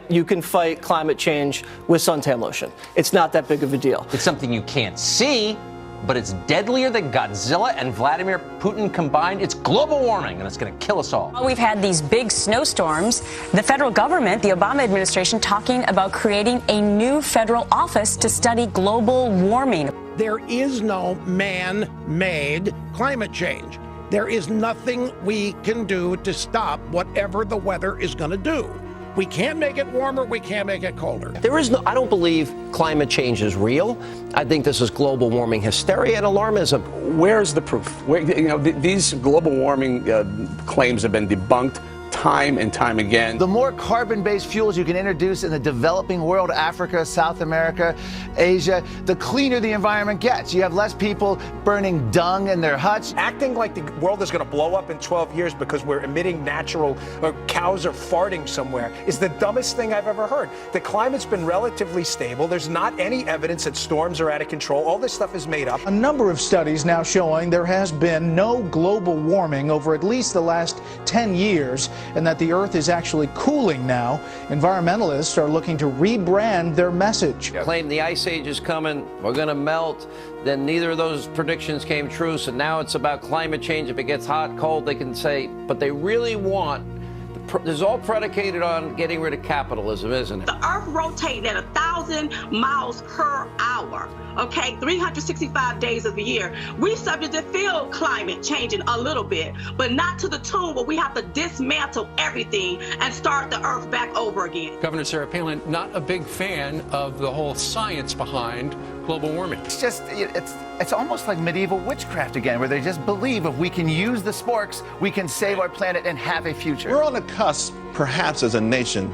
you can fight climate change with suntan lotion. It's not that big of a deal. It's something you can't see, but it's deadlier than Godzilla and Vladimir Putin combined. It's global warming, and it's going to kill us all. We've had these big snowstorms. The federal government, the Obama administration, talking about creating a new federal office to study global warming. There is no man-made climate change. There is nothing we can do to stop whatever the weather is going to do. We can't make it warmer, we can't make it colder. There is no, I don't believe climate change is real. I think this is global warming hysteria and alarmism. Where's the proof? These global warming claims have been debunked time and time again. The more carbon-based fuels you can introduce in the developing world, Africa, South America, Asia, the cleaner the environment gets. You have less people burning dung in their huts. Acting like the world is going to blow up in 12 years because we're emitting natural, or cows are farting somewhere, is the dumbest thing I've ever heard. The climate's been relatively stable. There's not any evidence that storms are out of control. All this stuff is made up. A number of studies now showing there has been no global warming over at least the last 10 years, and that the Earth is actually cooling now. Environmentalists are looking to rebrand their message. Claim the ice age is coming, we're going to melt, then neither of those predictions came true, so now it's about climate change. If it gets hot, cold, they can say, but they really want, this is all predicated on getting rid of capitalism, isn't it? The Earth rotates at 1,000 miles per hour, okay, 365 days of the year. We subject to feel climate changing a little bit, but not to the tune where we have to dismantle everything and start the Earth back over again. Governor Sarah Palin, not a big fan of the whole science behind global warming. It's just, it's almost like medieval witchcraft again, where they just believe if we can use the sporks, we can save our planet and have a future. We're on the cusp, perhaps as a nation,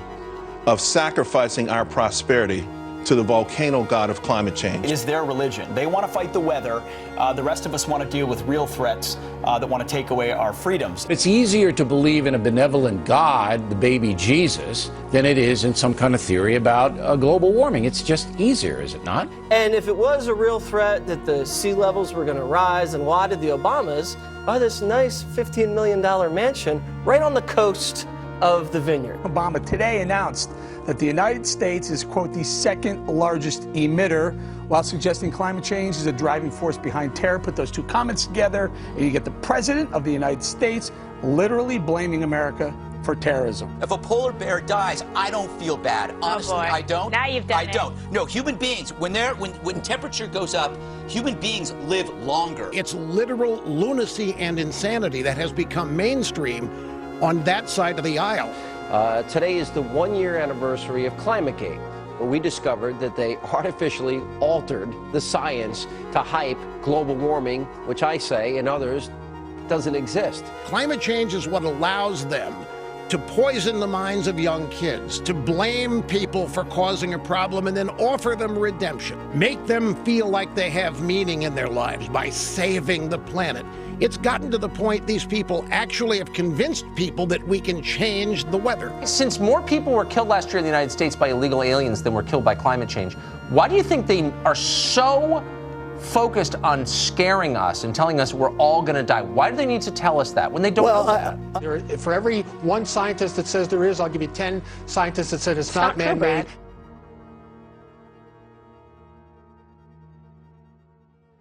of sacrificing our prosperity to the volcano god of climate change. It is their religion. They want to fight the weather. The rest of us want to deal with real threats that want to take away our freedoms. It's easier to believe in a benevolent God, the baby Jesus, than it is in some kind of theory about global warming. It's just easier, is it not? And if it was a real threat that the sea levels were going to rise, and why did the Obamas buy this nice $15 million mansion right on the coast of the Vineyard? Obama today announced that the United States is, quote, the second largest emitter, while suggesting climate change is a driving force behind terror. Put those two comments together, and you get the President of the United States literally blaming America for terrorism. If a polar bear dies, I don't feel bad. Honestly, I don't. Now you've done it. I don't. No, human beings, when temperature goes up, human beings live longer. It's literal lunacy and insanity that has become mainstream on that side of the aisle. Today is the 1-year anniversary of ClimateGate, where we discovered that they artificially altered the science to hype global warming, which I say, and others, doesn't exist. Climate change is what allows them to poison the minds of young kids, to blame people for causing a problem and then offer them redemption. Make them feel like they have meaning in their lives by saving the planet. It's gotten to the point these people actually have convinced people that we can change the weather. Since more people were killed last year in the United States by illegal aliens than were killed by climate change, why do you think they are so focused on scaring us and telling us we're all going to die? Why do they need to tell us that when they don't know that? For every one scientist that says there is, I'll give you 10 scientists that said it's not man-made.